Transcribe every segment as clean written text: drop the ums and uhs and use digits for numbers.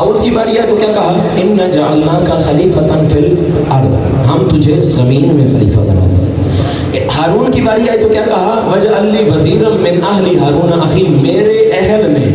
داؤد کی باری آئی تو کیا کہا؟ اِنَّا جَعَلْنَاكَ خَلِيفَةً فِي الْأَرْضِ، ہم تجھے زمین میں خلیفہ بناتے ہیں۔ ہارون کی باری آئی تو کیا کہا؟ وَاجْعَل لِّي وَزِيرًا مِّنْ أَهْلِ هَارُونَ أَخِي، میرے اہل میں،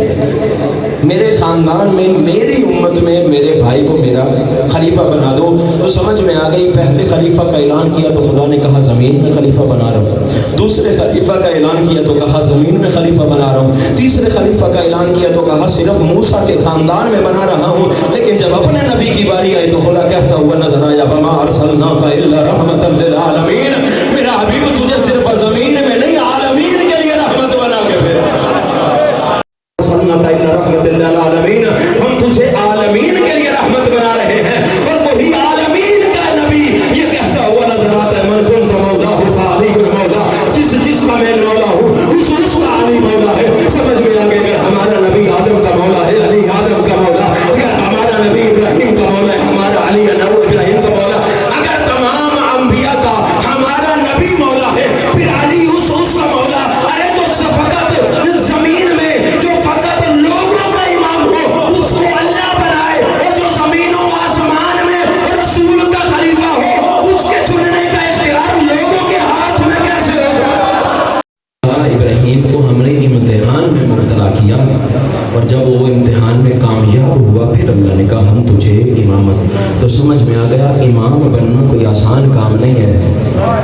میرے خاندان میں، میری امت میں میرے بھائی کو میرا خلیفہ بنا دو۔ تو سمجھ میں آ گئی، پہلے خلیفہ کا اعلان کیا تو خدا نے کہا زمین میں خلیفہ بنا رہا ہوں، دوسرے خلیفہ کا اعلان کیا تو کہا زمین میں خلیفہ بنا رہا ہوں، تیسرے خلیفہ کا اعلان کیا تو کہا صرف موسیٰ کے خاندان میں بنا رہا ہوں، لیکن جب اپنے نبی کی باری آئی تو خدا کہتا ہوا نظر آیا وَمَا أَرْسَلْنَاكَ إِلَّا رَحْمَةً لِّلْعَالَمِينَ، میرا حبیب تجھے صرف زمین میں نہیں عالمین کے لیے رحمت بنا کے بھیجا۔ ہم تجھے عالمین کے لیے رحمت بنا رہے ہیں، اور وہی عالمین کا نبی یہ کہتا ہوا نظر آتا ہے من کنت مولاه فعلی مولا، جس کا میں مولا ہوں اس کا علی مولا ہے۔ سمجھ میں آگے اگر ہمارا نبی آدم کا مولا ہے، علی آدم کا مولا، اگر ہمارا نبی ابراہیم کا مولا ہے، ہمارا علی ابراہیم کا مولا، اگر تمام انبیاء کا ہمارا نبی مولا ہے، پھر علی اس کا مولا۔ ارے جو فقط زمین میں جو فقط لوگوں کا امام ہو اس کو اللہ بنائے، اور جو زمین و آسمان میں رسول کا خلیفہ ہو اس کے چننے کا اختیار لوگوں کے ہاتھ میں کیسے ہو سکتا؟ ابراہیم کو ہم نے امتحان میں مبتلا کیا، اور جب وہ امتحان میں کامیاب ہوا پھر اللہ نے کہا ہم تجھے امامت۔ تو سمجھ میں آ گیا امام بننا کوئی آسان کام نہیں ہے۔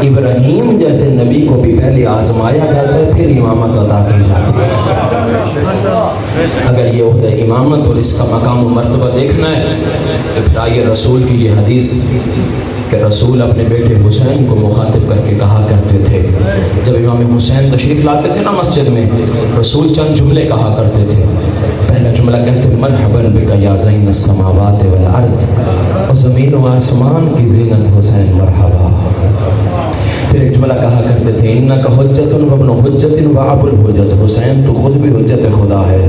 ابراہیم جیسے نبی کو بھی پہلے آزمایا جاتا ہے پھر امامت عطا کی جاتی ہے۔ اگر یہ عہدہ امامت اور اس کا مقام و مرتبہ دیکھنا ہے تو پھر آئیے رسول کی یہ حدیث کہ رسول اپنے بیٹے حسین کو مخاطب کر کے کہا کرتے تھے، جب امام حسین تشریف لاتے تھے نا مسجد میں، رسول چند جملے کہا کرتے تھے۔ پہلا جملہ کہتے تھے مرحباً بک یا زین السماوات والارض، اور زمین و آسمان کی زینت حسین مرحبا۔ پھر ایک جملہ کہا کرتے تھے انک حجت وابن حجت وابو الحجت، حسین تو خود بھی حجت خدا ہے،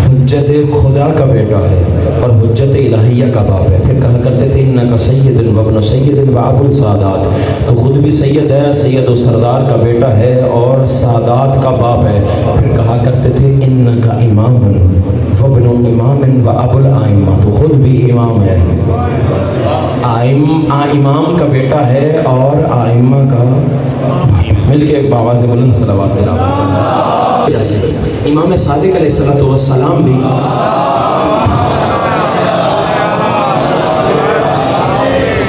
حجت خدا کا بیٹا ہے اور حجت الہیہ کا باپ ہے۔ پھر کہا کرتے تھے انک سید وابن سید وابو السادات، تو خود بھی سید ہے، سید و سردار کا بیٹا ہے اور سادات کا باپ ہے۔ پھر کہا کرتے تھے انک امام وابن امام وابو الائمہ، تو خود بھی امام ہے، امام کا بیٹا ہے اور آئمہ کا باپ۔ مل کے بآواز بلند صلوات اللہ۔ امام صادق علیہ السلام بھی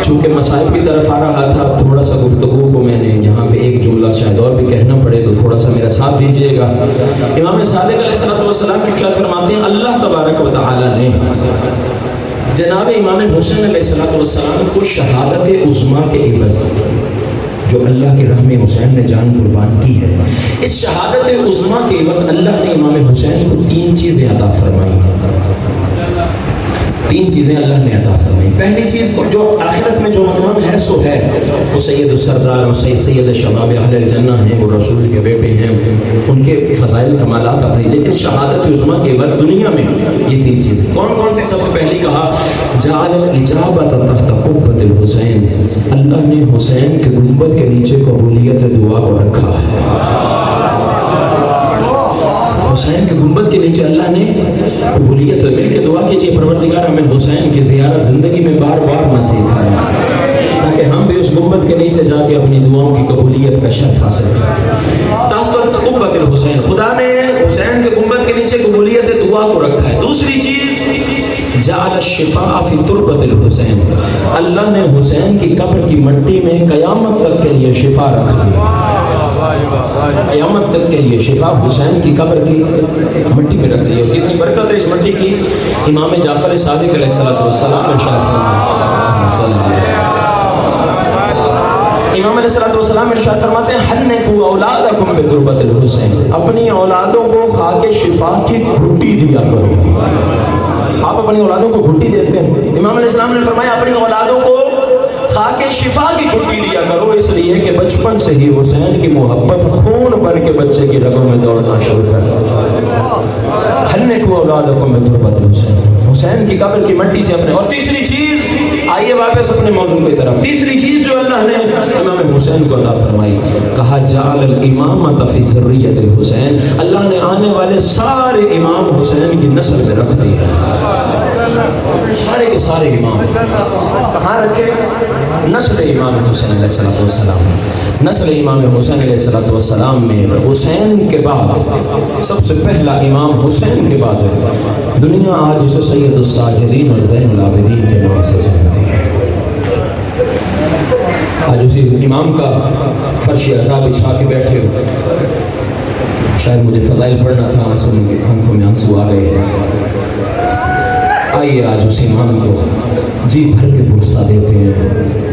چونکہ مصائب کی طرف آ رہا تھا، تھوڑا سا گفتگو کو میں نے یہاں پہ ایک جملہ شاید اور بھی کہنا پڑے تو تھوڑا سا میرا ساتھ دیجئے گا۔ امام صادق علیہ السلام کی کیا فرماتے ہیں؟ اللہ تبارک و تعالی نے جناب امام حسین علیہ السلام کو شہادت عظمیٰ کے عوض، جو اللہ کے راہ میں حسین نے جان قربان کی ہے، اس شہادت عظمیٰ کے عوض اللہ نے امام حسین کو 3 چیزیں عطا فرمائی۔ 3 چیزیں اللہ نے عطا فرمائی۔ پہلی چیز کو جو آخرت میں جو مقام ہے سو ہے، وہ سید السردار اور سید شباب اہل الجنہ ہیں، وہ رسول کے بیٹے ہیں، ان کے فضائل کمالات اپنی، لیکن شہادت عظمیٰ کے بعد دنیا میں یہ 3 چیزیں کون کون سی؟ سب سے پہلی کہا جعل الاجابۃ تحت قبۃ الحسین، اللہ نے حسین کے گنبد کے نیچے قبولیت دعا کو رکھا ہے۔ حسین کے گنبد کے نیچے اللہ نے قبولیت، مل کے دعا کیجئے پروردگار ہمیں حسین کی زیارت زندگی میں بار بار نصیب فرما، تاکہ ہم بھی اس گنبد کے نیچے جا کے اپنی دعاؤں کی قبولیت کا شرف حاصل کر سکیں۔ تحت قبۃ الحسین، خدا نے حسین کے گنبد کے نیچے قبولیت دعا کو رکھا ہے۔ دوسری چیز جعل الشفاء فی تربۃ الحسین، اللہ نے حسین کی قبر کی مٹی میں قیامت تک کے لیے شفا رکھ دی، قیامت تک کے لیے شفا حسین کی قبر کی مٹی میں رکھ دی۔ اور کتنی برکت ہے اس مٹی کی۔ امام جعفر صادق علیہ السلام ارشاد امام علیہ السلام ارشاد فرماتے ہیں حنکوا اولادکم بتربۃ الحسین، اپنی اولادوں کو خاک شفا کی گھٹی دیا کرو۔ آپ اپنی اولادوں کو گھٹی دیتے ہیں، امام علیہ السلام نے فرمایا اپنی اولادوں کو خاک شفا کی گھٹی دیا کرو، اس لیے کہ بچپن سے ہی حسین کی محبت خون بن کے بچے کی رگوں میں دوڑنا شروع کر۔ حنکوا اولادکم بتربۃ الحسین، حسین کی قبر کی مٹی سے اپنے۔ اور تیسری چیز آئیے واپس اپنے موضوع کی طرف. تیسری چیز جو اللہ نے امام حسین کو عطا فرمائی, کہا جعل الامامۃ فی ذریۃ الحسین, اللہ نے آنے والے سارے امام حسین کی نسل میں رکھ دیا. سارے کے سارے امام کہاں رکھے؟ نسل امام حسین علیہ السلام. نسل امام حسین علیہ السلام میں حسین کے بعد سب سے پہلا امام حسین کے بعد ہے. دنیا آج اسے سید الساجدین اور زین العابدین کے نام سے جانتی ہے. آج اسی امام کا فرش عزا بچھا کے بیٹھے ہو. شاید مجھے فضائل پڑھنا تھا, آنکھوں میں آنسو آ گئے. آئیے آج اس امام کو جی بھر کے پرسہ دیتے ہیں.